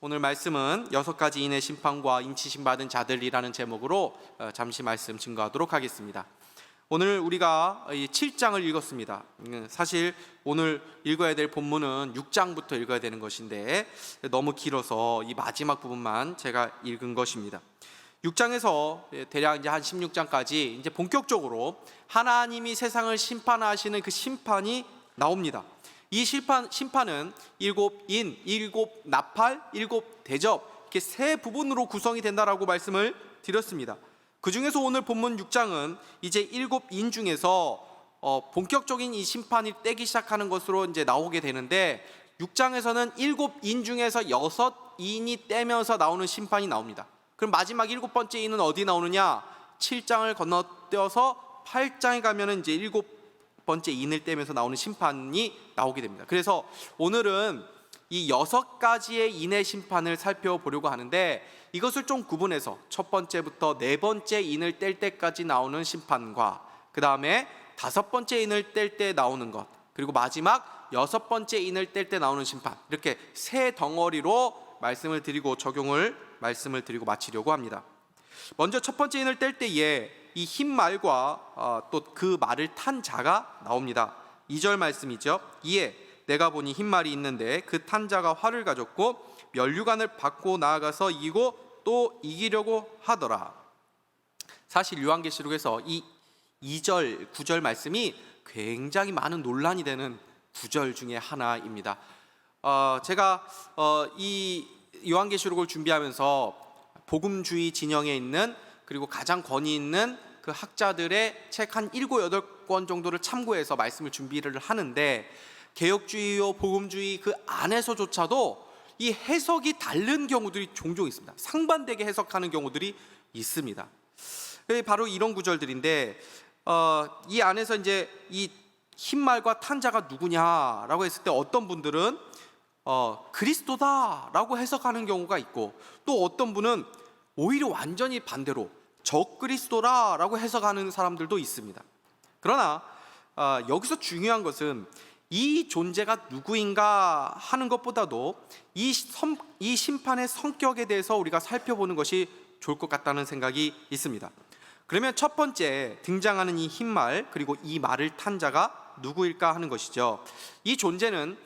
오늘 말씀은 6가지 인의 심판과 인치심 받은 자들이라는 제목으로 잠시 말씀 증거하도록 하겠습니다. 오늘 우리가 7장을 읽었습니다. 사실 오늘 읽어야 될 본문은 6장부터 읽어야 되는 것인데 너무 길어서 이 마지막 부분만 제가 읽은 것입니다. 6장에서 대략 이제 한 16장까지 이제 본격적으로 하나님이 세상을 심판하시는 그 심판이 나옵니다. 이 심판은 7인, 7나팔, 7대접 이렇게 세 부분으로 구성이 된다라고 말씀을 드렸습니다. 그 중에서 오늘 본문 6장은 이제 7인 중에서 본격적인 이 심판이 떼기 시작하는 것으로 이제 나오게 되는데 6장에서는 7인 중에서 6인이 떼면서 나오는 심판이 나옵니다. 그럼 마지막 7번째 인은 어디 나오느냐? 7장을 건너뛰어서 8장에 가면은 이제 7번째 인을 떼면서 나오는 심판이 나오게 됩니다. 그래서 오늘은 이 6가지의 인의 심판을 살펴보려고 하는데 이것을 좀 구분해서 첫 번째부터 네 번째 인을 뗄 때까지 나오는 심판과 그 다음에 5번째 인을 뗄 때 나오는 것, 그리고 마지막 6번째 인을 뗄 때 나오는 심판, 이렇게 세 덩어리로 말씀을 드리고 말씀을 드리고 마치려고 합니다. 먼저 첫 번째 인을 뗄 때에 이 흰 말과 또 그 말을 탄 자가 나옵니다. 2절 말씀이죠. 이에 내가 보니 흰 말이 있는데 그 탄 자가 활을 가졌고 면류관을 받고 나아가서 이기고 또 이기려고 하더라. 사실 요한계시록에서 이 2절, 9절 말씀이 굉장히 많은 논란이 되는 구절 중에 하나입니다. 제가 이 요한계시록을 준비하면서 복음주의 진영에 있는 그리고 가장 권위 있는 그 학자들의 책 한 7, 8권 정도를 참고해서 말씀을 준비를 하는데 개혁주의요 복음주의 그 안에서조차도 이 해석이 다른 경우들이 종종 있습니다. 상반되게 해석하는 경우들이 있습니다. 바로 이런 구절들인데 이 안에서 이제 이 흰말과 탄자가 누구냐라고 했을 때 어떤 분들은 그리스도다라고 해석하는 경우가 있고 또 어떤 분은 오히려 완전히 반대로 적그리스도라고 해석하는 사람들도 있습니다. 그러나 여기서 중요한 것은 이 존재가 누구인가 하는 것보다도 이 심판의 성격에 대해서 우리가 살펴보는 것이 좋을 것 같다는 생각이 있습니다. 그러면 첫 번째 등장하는 이 흰말 그리고 이 말을 탄 자가 누구일까 하는 것이죠. 이 존재는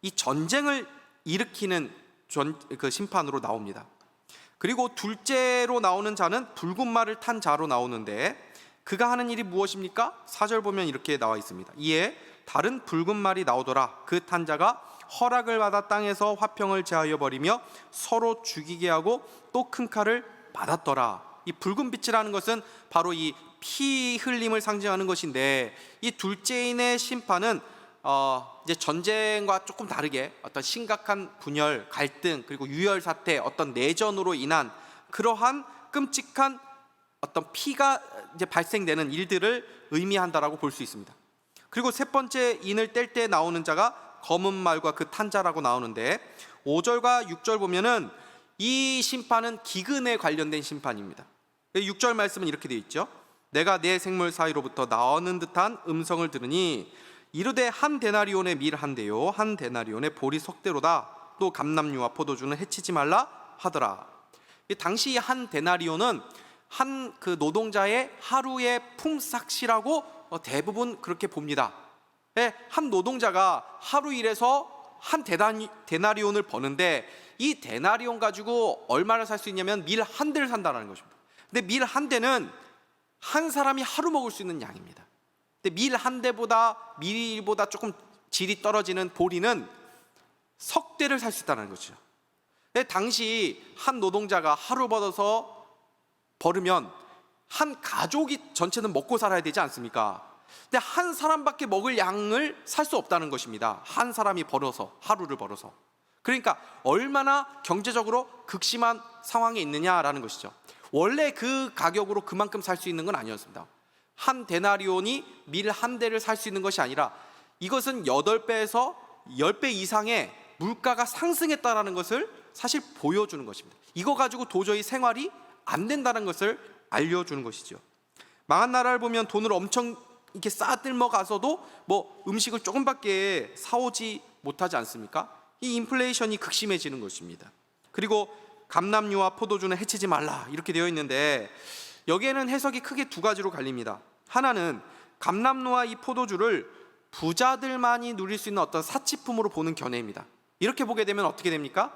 이 전쟁을 일으키는 그 심판으로 나옵니다. 그리고 둘째로 나오는 자는 붉은 말을 탄 자로 나오는데 그가 하는 일이 무엇입니까? 4절 보면 이렇게 나와 있습니다. 이에 다른 붉은 말이 나오더라. 그 탄 자가 허락을 받아 땅에서 화평을 제하여 버리며 서로 죽이게 하고 또 큰 칼을 받았더라. 이 붉은 빛이라는 것은 바로 이 피 흘림을 상징하는 것인데 이 둘째인의 심판은 이제 전쟁과 조금 다르게 어떤 심각한 분열, 갈등, 그리고 유혈 사태, 어떤 내전으로 인한 그러한 끔찍한 어떤 피가 이제 발생되는 일들을 의미한다라고 볼 수 있습니다. 그리고 세 번째 인을 뗄 때 나오는 자가 검은 말과 그 탄 자라고 나오는데 5절과 6절 보면은 이 심판은 기근에 관련된 심판입니다. 6절 말씀은 이렇게 되어 있죠. 내가 내 생물 사이로부터 나오는 듯한 음성을 들으니 이르되 한 데나리온의 밀 한 대요 한 데나리온의 보리 석대로다. 또 감람류와 포도주는 해치지 말라 하더라. 당시 한 데나리온은 한 그 노동자의 하루의 품삯이라고 대부분 그렇게 봅니다. 한 노동자가 하루 일해서 한 데나리온을 버는데 이 데나리온 가지고 얼마나 살 수 있냐면 밀 한 대를 산다는 것입니다. 근데 밀 한 대는 한 사람이 하루 먹을 수 있는 양입니다. 근데 밀 한 대보다 밀보다 조금 질이 떨어지는 보리는 석 대를 살 수 있다는 거죠. 당시 한 노동자가 하루 벌어서 버르면 한 가족이 전체는 먹고 살아야 되지 않습니까? 근데 한 사람밖에 먹을 양을 살 수 없다는 것입니다. 한 사람이 벌어서 하루를 벌어서. 그러니까 얼마나 경제적으로 극심한 상황에 있느냐라는 것이죠. 원래 그 가격으로 그만큼 살 수 있는 건 아니었습니다. 한 데나리온이 밀 한 대를 살 수 있는 것이 아니라 이것은 8배에서 10배 이상의 물가가 상승했다는 것을 사실 보여주는 것입니다. 이거 가지고 도저히 생활이 안 된다는 것을 알려주는 것이죠. 망한 나라를 보면 돈을 엄청 이렇게 싸들머 가서도 뭐 음식을 조금밖에 사오지 못하지 않습니까? 이 인플레이션이 극심해지는 것입니다. 그리고 감람류와 포도주는 해치지 말라 이렇게 되어 있는데, 여기에는 해석이 크게 두 가지로 갈립니다. 하나는 감람류와 이 포도주를 부자들만이 누릴 수 있는 어떤 사치품으로 보는 견해입니다. 이렇게 보게 되면 어떻게 됩니까?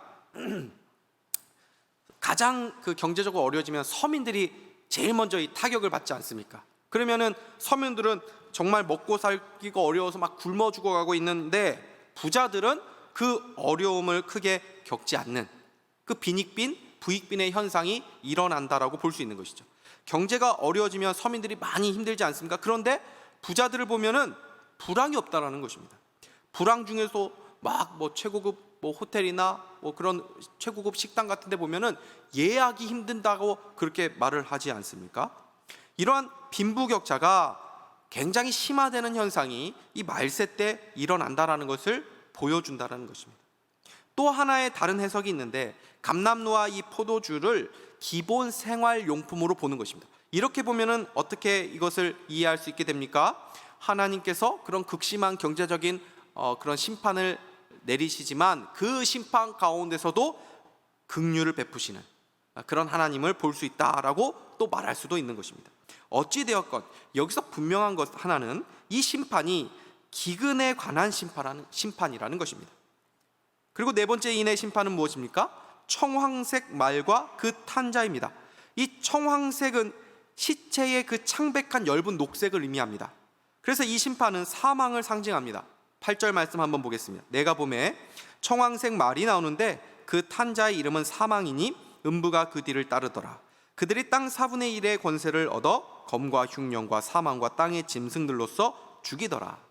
가장 경제적으로 어려워지면 서민들이 제일 먼저 이 타격을 받지 않습니까? 그러면은 서민들은 정말 먹고 살기가 어려워서 막 굶어 죽어가고 있는데, 부자들은 그 어려움을 크게 겪지 않는 그 빈익빈, 부익빈의 현상이 일어난다라고 볼 수 있는 것이죠. 경제가 어려워지면 서민들이 많이 힘들지 않습니까? 그런데 부자들을 보면은 불황이 없다라는 것입니다. 불황 중에서 막 최고급 호텔이나 그런 최고급 식당 같은 데 보면은 예약이 힘든다고 그렇게 말을 하지 않습니까? 이러한 빈부격차가 굉장히 심화되는 현상이 이 말세 때 일어난다라는 것을 보여준다라는 것입니다. 또 하나의 다른 해석이 있는데, 감람류와 이 포도주를 기본 생활용품으로 보는 것입니다. 이렇게 보면은 어떻게 이것을 이해할 수 있게 됩니까? 하나님께서 그런 극심한 경제적인 그런 심판을 내리시지만 그 심판 가운데서도 긍휼을 베푸시는 그런 하나님을 볼 수 있다라고 또 말할 수도 있는 것입니다. 어찌되었건 여기서 분명한 것 하나는 이 심판이 기근에 관한 심판이라는 것입니다. 그리고 네 번째 인의 심판은 무엇입니까? 청황색 말과 그 탄자입니다. 이 청황색은 시체의 그 창백한 엷은 녹색을 의미합니다. 그래서 이 심판은 사망을 상징합니다. 8절 말씀 한번 보겠습니다. 내가 보매 청황색 말이 나오는데 그 탄자의 이름은 사망이니 음부가 그 뒤를 따르더라. 그들이 땅 4분의 1의 권세를 얻어 검과 흉년과 사망과 땅의 짐승들로서 죽이더라.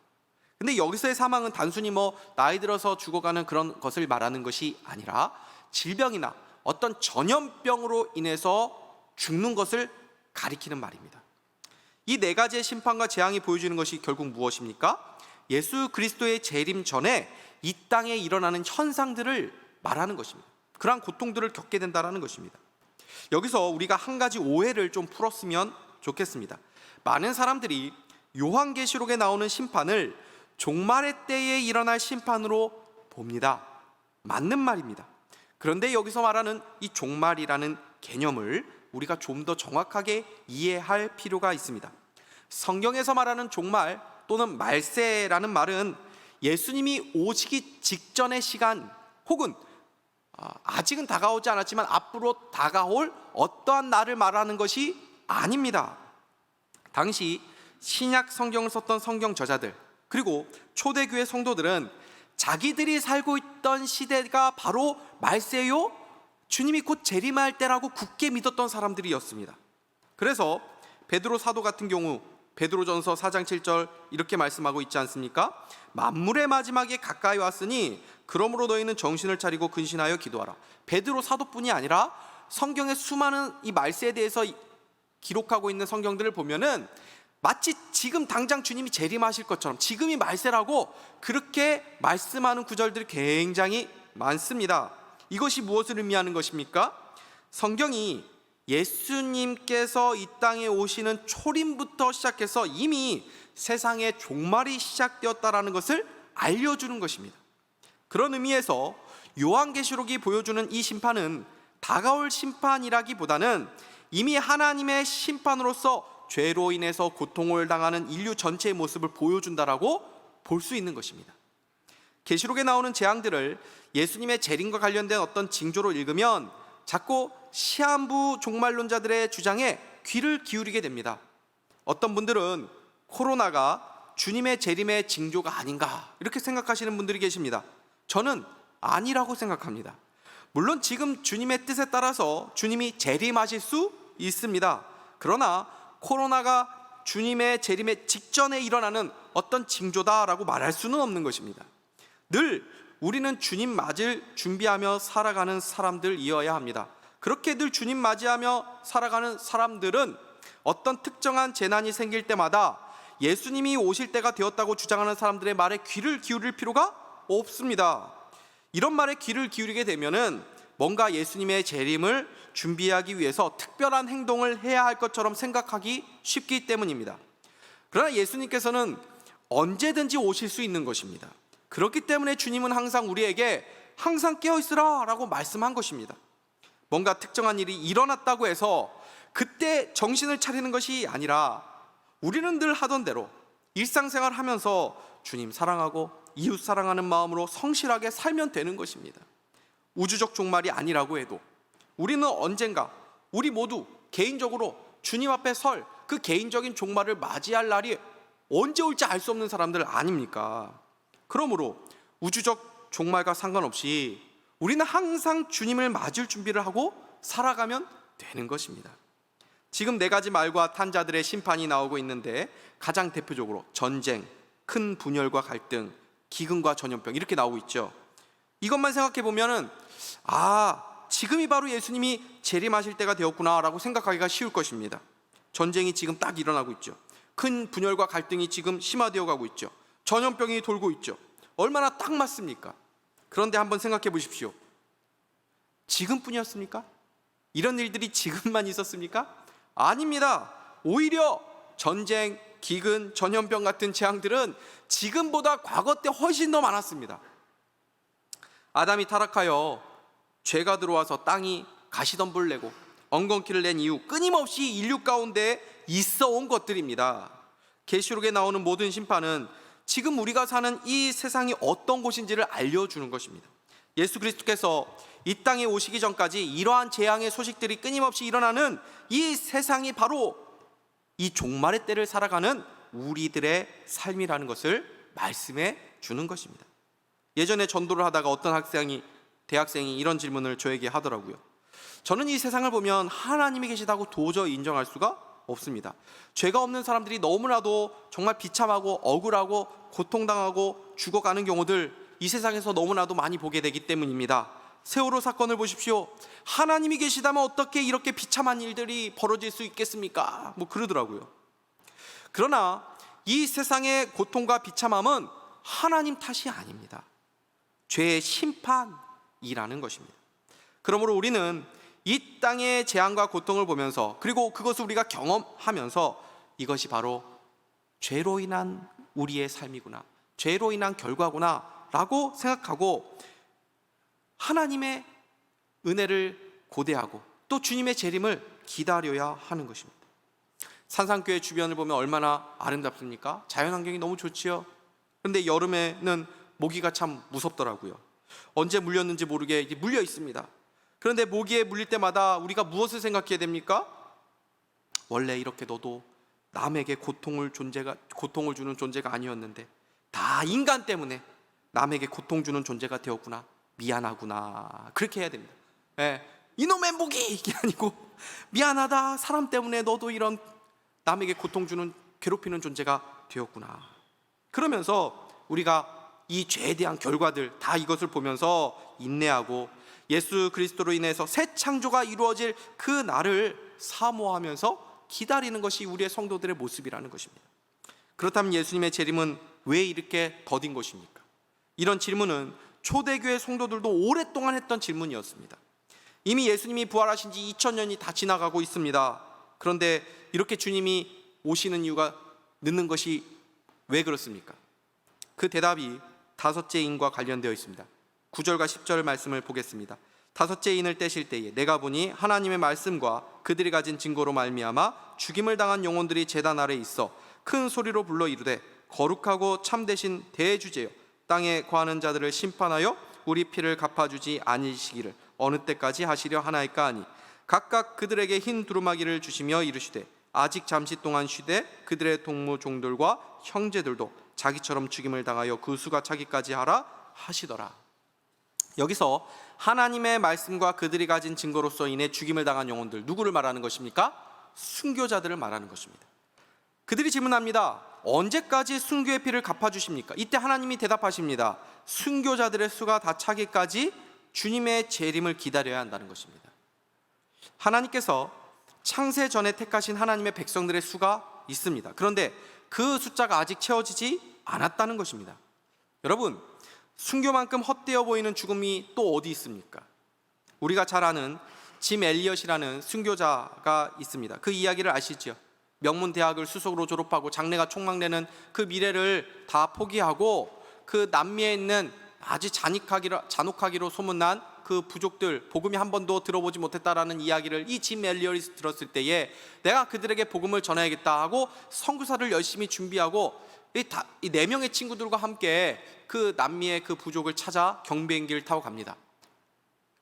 근데 여기서의 사망은 단순히 나이 들어서 죽어가는 그런 것을 말하는 것이 아니라 질병이나 어떤 전염병으로 인해서 죽는 것을 가리키는 말입니다. 이 네 가지의 심판과 재앙이 보여주는 것이 결국 무엇입니까? 예수 그리스도의 재림 전에 이 땅에 일어나는 현상들을 말하는 것입니다. 그러한 고통들을 겪게 된다는 것입니다. 여기서 우리가 한 가지 오해를 좀 풀었으면 좋겠습니다. 많은 사람들이 요한계시록에 나오는 심판을 종말의 때에 일어날 심판으로 봅니다. 맞는 말입니다. 그런데 여기서 말하는 이 종말이라는 개념을 우리가 좀 더 정확하게 이해할 필요가 있습니다. 성경에서 말하는 종말 또는 말세라는 말은 예수님이 오시기 직전의 시간, 혹은 아직은 다가오지 않았지만 앞으로 다가올 어떠한 날을 말하는 것이 아닙니다. 당시 신약 성경을 썼던 성경 저자들, 그리고 초대교회 성도들은 자기들이 살고 있던 시대가 바로 말세요, 주님이 곧 재림할 때라고 굳게 믿었던 사람들이었습니다. 그래서 베드로 사도 같은 경우 베드로전서 4장 7절 이렇게 말씀하고 있지 않습니까? 만물의 마지막에 가까이 왔으니 그러므로 너희는 정신을 차리고 근신하여 기도하라. 베드로 사도뿐이 아니라 성경의 수많은 이 말세에 대해서 기록하고 있는 성경들을 보면은 마치 지금 당장 주님이 재림하실 것처럼 지금이 말세라고 그렇게 말씀하는 구절들이 굉장히 많습니다. 이것이 무엇을 의미하는 것입니까? 성경이 예수님께서 이 땅에 오시는 초림부터 시작해서 이미 세상의 종말이 시작되었다라는 것을 알려주는 것입니다. 그런 의미에서 요한계시록이 보여주는 이 심판은 다가올 심판이라기보다는 이미 하나님의 심판으로서 죄로 인해서 고통을 당하는 인류 전체의 모습을 보여준다라고 볼 수 있는 것입니다. 계시록에 나오는 재앙들을 예수님의 재림과 관련된 어떤 징조로 읽으면 자꾸 시한부 종말론자들의 주장에 귀를 기울이게 됩니다. 어떤 분들은 코로나가 주님의 재림의 징조가 아닌가 이렇게 생각하시는 분들이 계십니다. 저는 아니라고 생각합니다. 물론 지금 주님의 뜻에 따라서 주님이 재림하실 수 있습니다. 그러나 코로나가 주님의 재림의 직전에 일어나는 어떤 징조다라고 말할 수는 없는 것입니다. 늘 우리는 주님 맞을 준비하며 살아가는 사람들이어야 합니다. 그렇게 늘 주님 맞이하며 살아가는 사람들은 어떤 특정한 재난이 생길 때마다 예수님이 오실 때가 되었다고 주장하는 사람들의 말에 귀를 기울일 필요가 없습니다. 이런 말에 귀를 기울이게 되면은 뭔가 예수님의 재림을 준비하기 위해서 특별한 행동을 해야 할 것처럼 생각하기 쉽기 때문입니다. 그러나 예수님께서는 언제든지 오실 수 있는 것입니다. 그렇기 때문에 주님은 항상 우리에게 항상 깨어 있으라 라고 말씀한 것입니다. 뭔가 특정한 일이 일어났다고 해서 그때 정신을 차리는 것이 아니라 우리는 늘 하던 대로 일상생활 하면서 주님 사랑하고 이웃 사랑하는 마음으로 성실하게 살면 되는 것입니다. 우주적 종말이 아니라고 해도 우리는 언젠가 우리 모두 개인적으로 주님 앞에 설 그 개인적인 종말을 맞이할 날이 언제 올지 알 수 없는 사람들 아닙니까? 그러므로 우주적 종말과 상관없이 우리는 항상 주님을 맞을 준비를 하고 살아가면 되는 것입니다. 지금 4가지 말과 탄 자들의 심판이 나오고 있는데 가장 대표적으로 전쟁, 큰 분열과 갈등, 기근과 전염병 이렇게 나오고 있죠. 이것만 생각해 보면은 지금이 바로 예수님이 재림하실 때가 되었구나 라고 생각하기가 쉬울 것입니다. 전쟁이 지금 딱 일어나고 있죠. 큰 분열과 갈등이 지금 심화되어 가고 있죠. 전염병이 돌고 있죠. 얼마나 딱 맞습니까? 그런데 한번 생각해 보십시오. 지금뿐이었습니까? 이런 일들이 지금만 있었습니까? 아닙니다. 오히려 전쟁, 기근, 전염병 같은 재앙들은 지금보다 과거 때 훨씬 더 많았습니다. 아담이 타락하여 죄가 들어와서 땅이 가시덤불을 내고 엉겅퀴를 낸 이후 끊임없이 인류 가운데 있어온 것들입니다. 계시록에 나오는 모든 심판은 지금 우리가 사는 이 세상이 어떤 곳인지를 알려주는 것입니다. 예수 그리스도께서 이 땅에 오시기 전까지 이러한 재앙의 소식들이 끊임없이 일어나는 이 세상이 바로 이 종말의 때를 살아가는 우리들의 삶이라는 것을 말씀해 주는 것입니다. 예전에 전도를 하다가 어떤 대학생이 이런 질문을 저에게 하더라고요. 저는 이 세상을 보면 하나님이 계시다고 도저히 인정할 수가 없습니다. 죄가 없는 사람들이 너무나도 정말 비참하고 억울하고 고통당하고 죽어가는 경우들 이 세상에서 너무나도 많이 보게 되기 때문입니다. 세월호 사건을 보십시오. 하나님이 계시다면 어떻게 이렇게 비참한 일들이 벌어질 수 있겠습니까? 그러더라고요. 그러나 이 세상의 고통과 비참함은 하나님 탓이 아닙니다. 죄의 심판이라는 것입니다. 그러므로 우리는 이 땅의 재앙과 고통을 보면서 그리고 그것을 우리가 경험하면서 이것이 바로 죄로 인한 우리의 삶이구나, 죄로 인한 결과구나 라고 생각하고 하나님의 은혜를 고대하고 또 주님의 재림을 기다려야 하는 것입니다. 산상교회 주변을 보면 얼마나 아름답습니까? 자연환경이 너무 좋지요. 그런데 여름에는 모기가 참 무섭더라고요. 언제 물렸는지 모르게 물려 있습니다. 그런데 모기에 물릴 때마다 우리가 무엇을 생각해야 됩니까? 원래 이렇게 너도 남에게 고통을 주는 존재가 아니었는데 다 인간 때문에 남에게 고통 주는 존재가 되었구나, 미안하구나, 그렇게 해야 됩니다. 이놈의 모기 이게 아니고 미안하다, 사람 때문에 너도 이런 남에게 고통 주는 괴롭히는 존재가 되었구나. 그러면서 우리가 이 죄에 대한 결과들 다 이것을 보면서 인내하고 예수 그리스도로 인해서 새 창조가 이루어질 그 날을 사모하면서 기다리는 것이 우리의 성도들의 모습이라는 것입니다. 그렇다면 예수님의 재림은 왜 이렇게 더딘 것입니까? 이런 질문은 초대교회 성도들도 오랫동안 했던 질문이었습니다. 이미 예수님이 부활하신 지 2000년이 다 지나가고 있습니다. 그런데 이렇게 주님이 오시는 이유가 늦는 것이 왜 그렇습니까? 그 대답이 5째 인과 관련되어 있습니다. 9절과 10절 말씀을 보겠습니다. 5째 인을 떼실 때에 내가 보니 하나님의 말씀과 그들이 가진 증거로 말미암아 죽임을 당한 영혼들이 제단 아래 있어 큰 소리로 불러 이르되 거룩하고 참되신 대주제여 땅에 거하는 자들을 심판하여 우리 피를 갚아주지 아니시기를 어느 때까지 하시려 하나이까 하니 각각 그들에게 흰 두루마기를 주시며 이르시되 아직 잠시 동안 쉬되 그들의 동무 종들과 형제들도 자기처럼 죽임을 당하여 그 수가 차기까지 하라 하시더라. 여기서 하나님의 말씀과 그들이 가진 증거로서 인해 죽임을 당한 영혼들, 누구를 말하는 것입니까? 순교자들을 말하는 것입니다. 그들이 질문합니다. 언제까지 순교의 피를 갚아주십니까? 이때 하나님이 대답하십니다. 순교자들의 수가 다 차기까지 주님의 재림을 기다려야 한다는 것입니다. 하나님께서 창세 전에 택하신 하나님의 백성들의 수가 있습니다. 그런데 그 숫자가 아직 채워지지 않았다는 것입니다. 여러분, 순교만큼 헛되어 보이는 죽음이 또 어디 있습니까? 우리가 잘 아는 짐 엘리엇이라는 순교자가 있습니다. 그 이야기를 아시죠? 명문대학을 수석으로 졸업하고 장래가 촉망되는 그 미래를 다 포기하고 그 남미에 있는 아주 잔혹하기로 소문난 그 부족들, 복음이 한 번도 들어보지 못했다라는 이야기를 이 짐 엘리엇이 들었을 때에 내가 그들에게 복음을 전해야겠다 하고 선교사를 열심히 준비하고 이 4명의 친구들과 함께 그 남미의 그 부족을 찾아 경비행기를 타고 갑니다.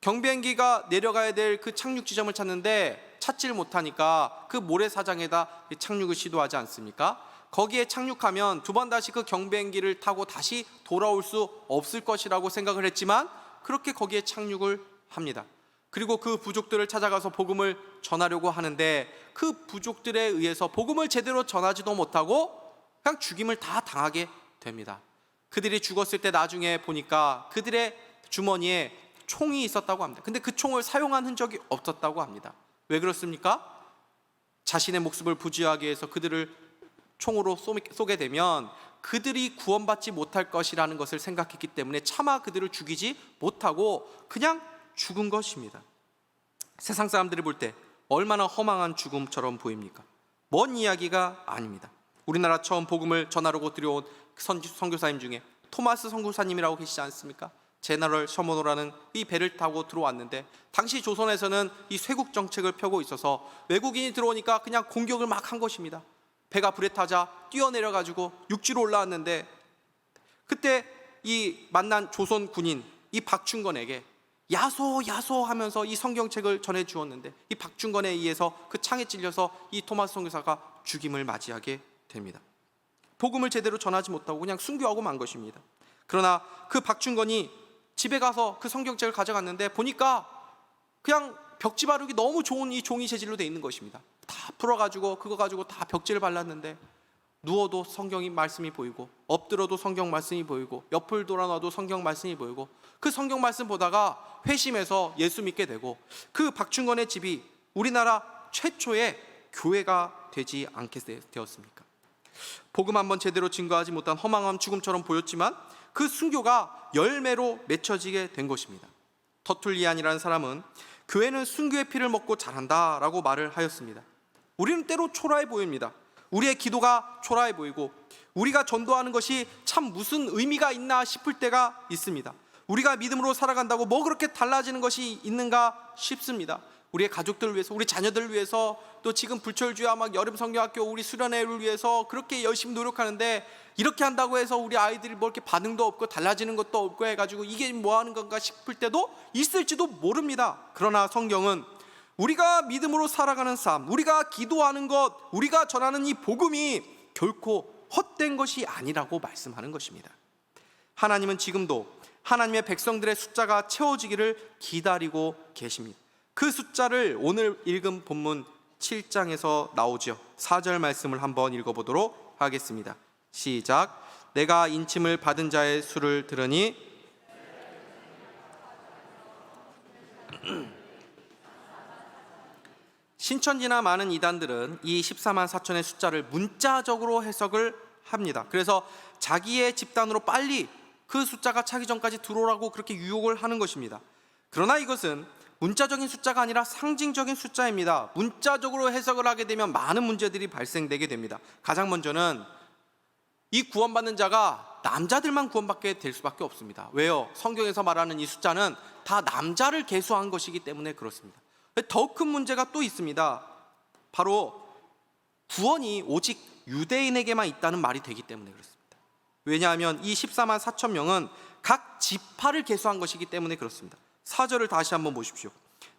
경비행기가 내려가야 될 그 착륙 지점을 찾는데 찾지를 못하니까 그 모래사장에다 착륙을 시도하지 않습니까? 거기에 착륙하면 두 번 다시 그 경비행기를 타고 다시 돌아올 수 없을 것이라고 생각을 했지만 그렇게 거기에 착륙을 합니다. 그리고 그 부족들을 찾아가서 복음을 전하려고 하는데 그 부족들에 의해서 복음을 제대로 전하지도 못하고 그냥 죽임을 다 당하게 됩니다. 그들이 죽었을 때 나중에 보니까 그들의 주머니에 총이 있었다고 합니다. 근데 그 총을 사용한 흔적이 없었다고 합니다. 왜 그렇습니까? 자신의 목숨을 부지하기 위해서 그들을 총으로 쏘게 되면 그들이 구원받지 못할 것이라는 것을 생각했기 때문에 차마 그들을 죽이지 못하고 그냥 죽은 것입니다. 세상 사람들이 볼 때 얼마나 허망한 죽음처럼 보입니까? 먼 이야기가 아닙니다. 우리나라 처음 복음을 전하려고 들여온 선교사님 중에 토마스 선교사님이라고 계시지 않습니까? 제너럴 셔먼호라는 이 배를 타고 들어왔는데 당시 조선에서는 이 쇄국 정책을 펴고 있어서 외국인이 들어오니까 그냥 공격을 막 한 것입니다. 배가 불에 타자 뛰어내려가지고 육지로 올라왔는데 그때 이 만난 조선 군인 이 박충건에게 야소 하면서 이 성경책을 전해 주었는데 이 박충건에 의해서 그 창에 찔려서 이 토마스 선교사가 죽임을 맞이하게 됩니다. 복음을 제대로 전하지 못하고 그냥 순교하고 만 것입니다. 그러나 그 박충건이 집에 가서 그 성경책을 가져갔는데 보니까 그냥 벽지 바르기 너무 좋은 이 종이 재질로 돼 있는 것입니다. 다 풀어가지고 그거 가지고 다 벽지를 발랐는데 누워도 성경이 말씀이 보이고 엎드려도 성경 말씀이 보이고 옆을 돌아놔도 성경 말씀이 보이고 그 성경 말씀 보다가 회심해서 예수 믿게 되고 그 박충건의 집이 우리나라 최초의 교회가 되지 않게 되었습니까? 복음 한번 제대로 증거하지 못한 허망한 죽음처럼 보였지만 그 순교가 열매로 맺혀지게 된 것입니다. 터툴리안이라는 사람은 교회는 순교의 피를 먹고 자란다 라고 말을 하였습니다. 우리는 때로 초라해 보입니다. 우리의 기도가 초라해 보이고 우리가 전도하는 것이 참 무슨 의미가 있나 싶을 때가 있습니다. 우리가 믿음으로 살아간다고 뭐 그렇게 달라지는 것이 있는가 싶습니다. 우리의 가족들을 위해서, 우리 자녀들을 위해서, 또 지금 불철주야 막 여름 성경학교 우리 수련회를 위해서 그렇게 열심히 노력하는데 이렇게 한다고 해서 우리 아이들이 뭐 이렇게 반응도 없고 달라지는 것도 없고 해가지고 이게 뭐 하는 건가 싶을 때도 있을지도 모릅니다. 그러나 성경은 우리가 믿음으로 살아가는 삶, 우리가 기도하는 것, 우리가 전하는 이 복음이 결코 헛된 것이 아니라고 말씀하는 것입니다. 하나님은 지금도 하나님의 백성들의 숫자가 채워지기를 기다리고 계십니다. 그 숫자를 오늘 읽은 본문 7장에서 나오죠. 4절 말씀을 한번 읽어보도록 하겠습니다. 시작. 내가 인침을 받은 자의 수를 들으니 신천지나 많은 이단들은 이 14만 4천의 숫자를 문자적으로 해석을 합니다. 그래서 자기의 집단으로 빨리 그 숫자가 차기 전까지 들어오라고 그렇게 유혹을 하는 것입니다. 그러나 이것은 문자적인 숫자가 아니라 상징적인 숫자입니다. 문자적으로 해석을 하게 되면 많은 문제들이 발생되게 됩니다. 가장 먼저는 이 구원받는 자가 남자들만 구원받게 될 수밖에 없습니다. 왜요? 성경에서 말하는 이 숫자는 다 남자를 계수한 것이기 때문에 그렇습니다. 더 큰 문제가 또 있습니다. 바로 구원이 오직 유대인에게만 있다는 말이 되기 때문에 그렇습니다. 왜냐하면 이 14만 4천 명은 각 지파를 계수한 것이기 때문에 그렇습니다. 4절을 다시 한번 보십시오.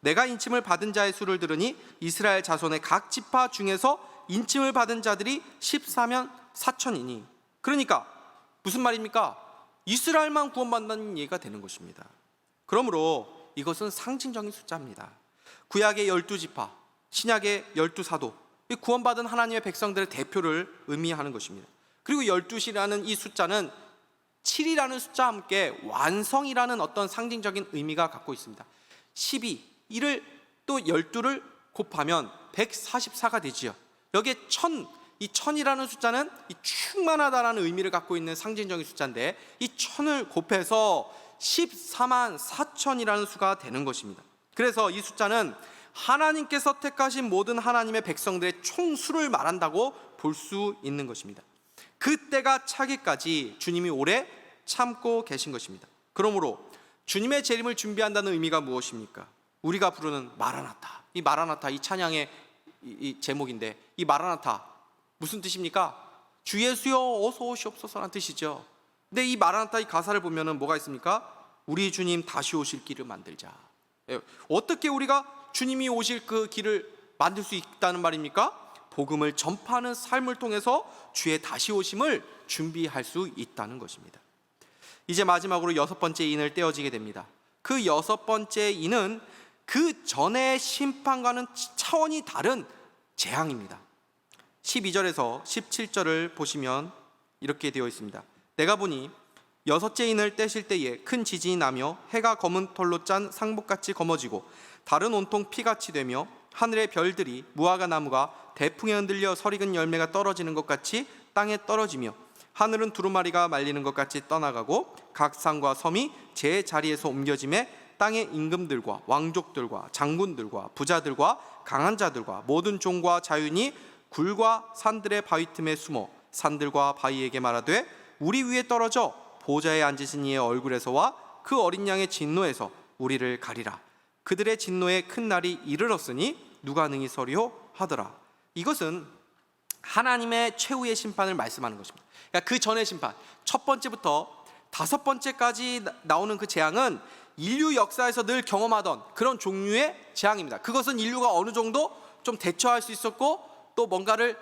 내가 인침을 받은 자의 수를 들으니 이스라엘 자손의 각 지파 중에서 인침을 받은 자들이 14만 4천이니, 그러니까 무슨 말입니까? 이스라엘만 구원받는다는 얘기가 되는 것입니다. 그러므로 이것은 상징적인 숫자입니다. 구약의 12지파, 신약의 12사도, 구원받은 하나님의 백성들의 대표를 의미하는 것입니다. 그리고 12시라는 이 숫자는 7이라는 숫자와 함께 완성이라는 어떤 상징적인 의미가 갖고 있습니다. 12, 이를 또 12를 곱하면 144가 되지요. 여기에 1000, 이 1000이라는 숫자는 이 충만하다라는 의미를 갖고 있는 상징적인 숫자인데 이 1000을 곱해서 14만 4천이라는 수가 되는 것입니다. 그래서 이 숫자는 하나님께서 택하신 모든 하나님의 백성들의 총수를 말한다고 볼 수 있는 것입니다. 그때가 차기까지 주님이 오래 참고 계신 것입니다. 그러므로 주님의 재림을 준비한다는 의미가 무엇입니까? 우리가 부르는 마라나타, 이 마라나타, 이 찬양의 이 제목인데, 이 마라나타 무슨 뜻입니까? 주 예수여 어서 오시옵소서라는 뜻이죠. 근데 이 마라나타 이 가사를 보면은 뭐가 있습니까? 우리 주님 다시 오실 길을 만들자. 어떻게 우리가 주님이 오실 그 길을 만들 수 있다는 말입니까? 복음을 전파하는 삶을 통해서 주의 다시 오심을 준비할 수 있다는 것입니다. 이제 마지막으로 6번째 인을 떼어지게 됩니다. 그 6번째 인은 그 전의 심판과는 차원이 다른 재앙입니다. 12절에서 17절을 보시면 이렇게 되어 있습니다. 내가 보니 6째 인을 떼실 때에 큰 지진이 나며 해가 검은 털로 짠 상복같이 검어지고 달은 온통 피같이 되며 하늘의 별들이 무화과 나무가 대풍에 흔들려 설익은 열매가 떨어지는 것 같이 땅에 떨어지며 하늘은 두루마리가 말리는 것 같이 떠나가고 각 산과 섬이 제 자리에서 옮겨짐에 땅의 임금들과 왕족들과 장군들과 부자들과 강한 자들과 모든 종과 자유인이 굴과 산들의 바위 틈에 숨어 산들과 바위에게 말하되 우리 위에 떨어져 보좌에 앉으신 이의 얼굴에서와 그 어린 양의 진노에서 우리를 가리라. 그들의 진노에 큰 날이 이르렀으니 누가 능히 서리요 하더라. 이것은 하나님의 최후의 심판을 말씀하는 것입니다. 그러니까 그 전의 심판, 첫 번째부터 5번째까지 나오는 그 재앙은 인류 역사에서 늘 경험하던 그런 종류의 재앙입니다. 그것은 인류가 어느 정도 좀 대처할 수 있었고 또 뭔가를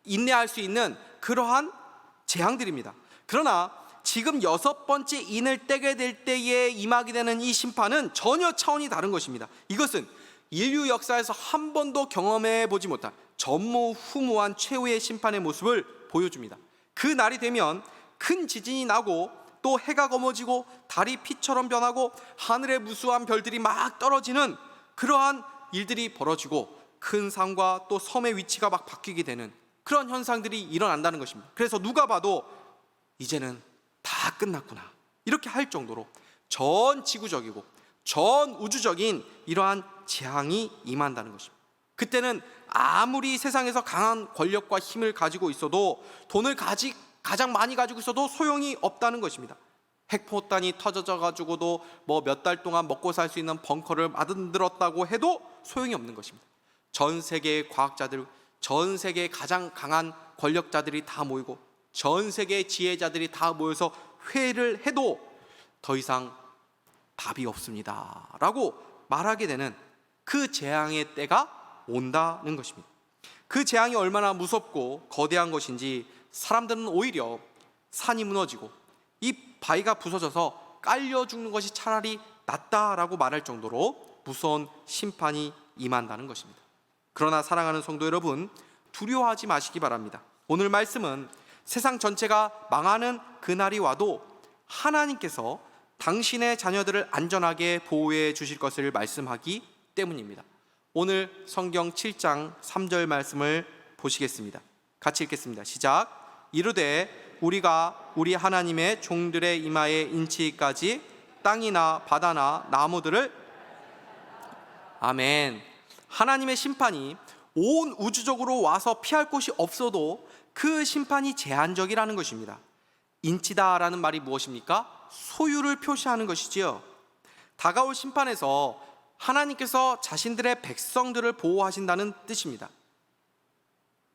인내할 수 있는 그러한 재앙들입니다. 그러나 지금 6번째 인을 떼게 될 때에 임하게 되는 이 심판은 전혀 차원이 다른 것입니다. 이것은 인류 역사에서 한 번도 경험해 보지 못한 전무후무한 최후의 심판의 모습을 보여줍니다. 그 날이 되면 큰 지진이 나고 또 해가 검어지고 달이 피처럼 변하고 하늘의 무수한 별들이 막 떨어지는 그러한 일들이 벌어지고 큰 산과 또 섬의 위치가 막 바뀌게 되는 그런 현상들이 일어난다는 것입니다. 그래서 누가 봐도 이제는 다 끝났구나 이렇게 할 정도로 전 지구적이고 전 우주적인 이러한 재앙이 임한다는 것입니다. 그때는 아무리 세상에서 강한 권력과 힘을 가지고 있어도 돈을 가장 많이 가지고 있어도 소용이 없다는 것입니다. 핵포탄이 터져져 가지고도 뭐 몇 달 동안 먹고 살 수 있는 벙커를 만들었다고 해도 소용이 없는 것입니다. 전 세계의 과학자들, 전 세계의 가장 강한 권력자들이 다 모이고 전 세계의 지혜자들이 다 모여서 회의를 해도 더 이상 답이 없습니다 라고 말하게 되는 그 재앙의 때가 온다는 것입니다. 그 재앙이 얼마나 무섭고 거대한 것인지 사람들은 오히려 산이 무너지고 이 바위가 부서져서 깔려 죽는 것이 차라리 낫다라고 말할 정도로 무서운 심판이 임한다는 것입니다. 그러나 사랑하는 성도 여러분, 두려워하지 마시기 바랍니다. 오늘 말씀은 세상 전체가 망하는 그날이 와도 하나님께서 당신의 자녀들을 안전하게 보호해 주실 것을 말씀하기 때문입니다. 오늘 성경 7장 3절 말씀을 보시겠습니다. 같이 읽겠습니다. 시작. 이르되 우리가 우리 하나님의 종들의 이마에 인치기까지 땅이나 바다나 나무들을 아멘. 하나님의 심판이 온 우주적으로 와서 피할 곳이 없어도 그 심판이 제한적이라는 것입니다. 인치다라는 말이 무엇입니까? 소유를 표시하는 것이지요. 다가올 심판에서 하나님께서 자신들의 백성들을 보호하신다는 뜻입니다.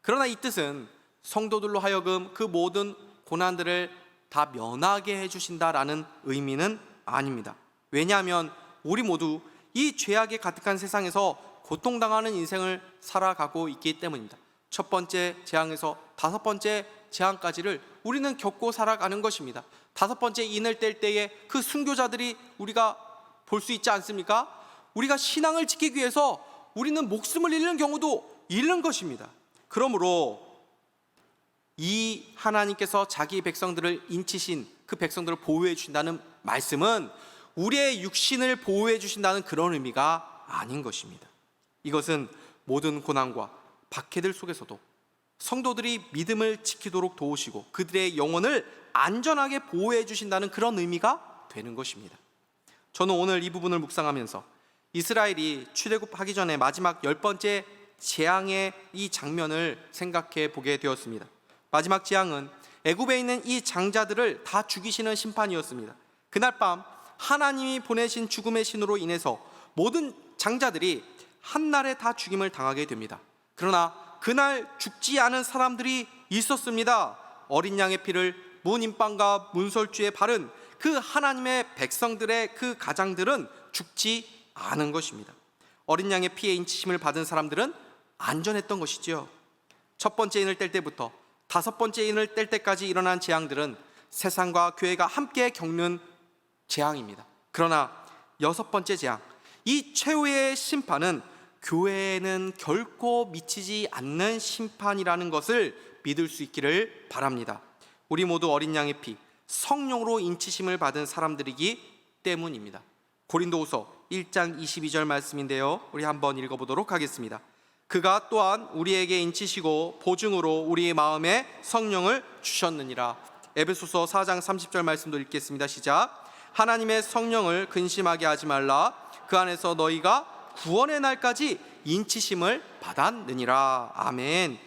그러나 이 뜻은 성도들로 하여금 그 모든 고난들을 다 면하게 해주신다라는 의미는 아닙니다. 왜냐하면 우리 모두 이 죄악에 가득한 세상에서 고통당하는 인생을 살아가고 있기 때문입니다. 첫 번째 재앙에서 5번째 재앙까지를 우리는 겪고 살아가는 것입니다. 5번째 인을 뗄 때에 그 순교자들이 우리가 볼 수 있지 않습니까? 우리가 신앙을 지키기 위해서 우리는 목숨을 잃는 경우도 잃는 것입니다. 그러므로 이 하나님께서 자기 백성들을 인치신 그 백성들을 보호해 주신다는 말씀은 우리의 육신을 보호해 주신다는 그런 의미가 아닌 것입니다. 이것은 모든 고난과 박해들 속에서도 성도들이 믿음을 지키도록 도우시고 그들의 영혼을 안전하게 보호해 주신다는 그런 의미가 되는 것입니다. 저는 오늘 이 부분을 묵상하면서 이스라엘이 출애굽하기 전에 마지막 10번째 재앙의 이 장면을 생각해 보게 되었습니다. 마지막 재앙은 애굽에 있는 이 장자들을 다 죽이시는 심판이었습니다. 그날 밤 하나님이 보내신 죽음의 신으로 인해서 모든 장자들이 한날에 다 죽임을 당하게 됩니다. 그러나 그날 죽지 않은 사람들이 있었습니다. 어린 양의 피를 문인방과 문설주에 바른 그 하나님의 백성들의 그 가장들은 죽지 않은 것입니다. 어린 양의 피에 인치심을 받은 사람들은 안전했던 것이지요. 첫 번째 인을 뗄 때부터 다섯 번째 인을 뗄 때까지 일어난 재앙들은 세상과 교회가 함께 겪는 재앙입니다. 그러나 여섯 번째 재앙, 이 최후의 심판은 교회에는 결코 미치지 않는 심판이라는 것을 믿을 수 있기를 바랍니다. 우리 모두 어린 양의 피, 성령으로 인치심을 받은 사람들이기 때문입니다. 고린도후서 1장 22절 말씀인데요, 우리 한번 읽어보도록 하겠습니다. 그가 또한 우리에게 인치시고 보증으로 우리의 마음에 성령을 주셨느니라. 에베소서 4장 30절 말씀도 읽겠습니다. 시작. 하나님의 성령을 근심하게 하지 말라. 그 안에서 너희가 구원의 날까지 인치심을 받았느니라. 아멘.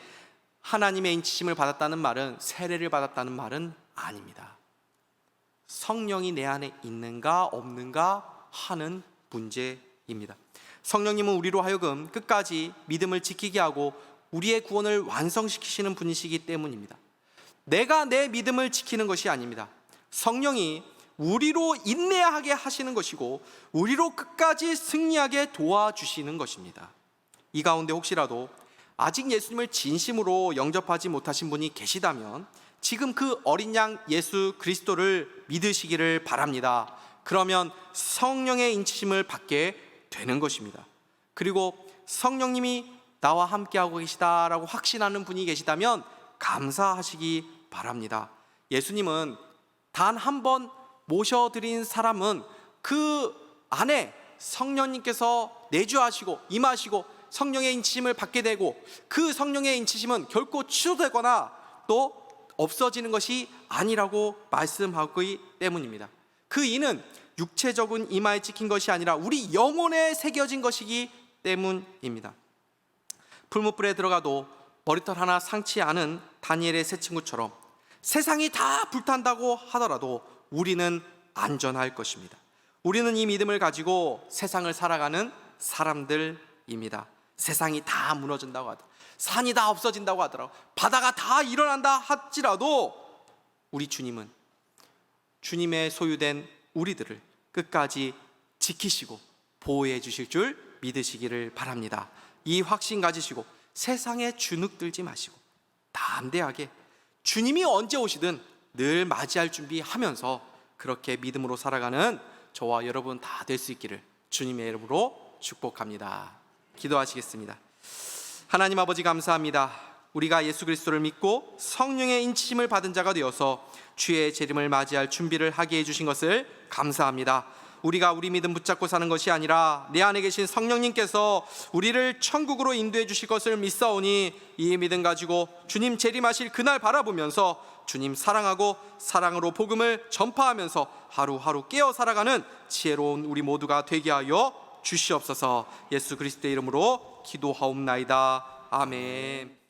하나님의 인치심을 받았다는 말은 세례를 받았다는 말은 아닙니다. 성령이 내 안에 있는가 없는가 하는 문제입니다. 성령님은 우리로 하여금 끝까지 믿음을 지키게 하고 우리의 구원을 완성시키시는 분이시기 때문입니다. 내가 내 믿음을 지키는 것이 아닙니다. 성령이 우리로 인내하게 하시는 것이고 우리로 끝까지 승리하게 도와주시는 것입니다. 이 가운데 혹시라도 아직 예수님을 진심으로 영접하지 못하신 분이 계시다면 지금 그 어린 양 예수 그리스도를 믿으시기를 바랍니다. 그러면 성령의 인치심을 받게 되는 것입니다. 그리고 성령님이 나와 함께하고 계시다라고 확신하는 분이 계시다면 감사하시기 바랍니다. 예수님은 단 한 번 모셔드린 사람은 그 안에 성령님께서 내주하시고 임하시고 성령의 인치심을 받게 되고 그 성령의 인치심은 결코 취소되거나 또 없어지는 것이 아니라고 말씀하기 때문입니다. 그 이는 육체적인 이마에 찍힌 것이 아니라 우리 영혼에 새겨진 것이기 때문입니다. 풀무불에 들어가도 머리털 하나 상치 않은 다니엘의 세 친구처럼 세상이 다 불탄다고 하더라도 우리는 안전할 것입니다. 우리는 이 믿음을 가지고 세상을 살아가는 사람들입니다. 세상이 다 무너진다고 하더라도, 산이 다 없어진다고 하더라도, 바다가 다 일어난다 할지라도 우리 주님은 주님의 소유된 우리들을 끝까지 지키시고 보호해 주실 줄 믿으시기를 바랍니다. 이 확신 가지시고 세상에 주눅들지 마시고 담대하게 주님이 언제 오시든 늘 맞이할 준비하면서 그렇게 믿음으로 살아가는 저와 여러분 다 될 수 있기를 주님의 이름으로 축복합니다. 기도하시겠습니다. 하나님 아버지 감사합니다. 우리가 예수 그리스도를 믿고 성령의 인치심을 받은 자가 되어서 주의 재림을 맞이할 준비를 하게 해주신 것을 감사합니다. 우리가 우리 믿음 붙잡고 사는 것이 아니라 내 안에 계신 성령님께서 우리를 천국으로 인도해 주실 것을 믿사오니 이 믿음 가지고 주님 재림하실 그날 바라보면서 주님 사랑하고 사랑으로 복음을 전파하면서 하루하루 깨어 살아가는 지혜로운 우리 모두가 되게 하여 주시옵소서. 예수 그리스도의 이름으로 기도하옵나이다. 아멘.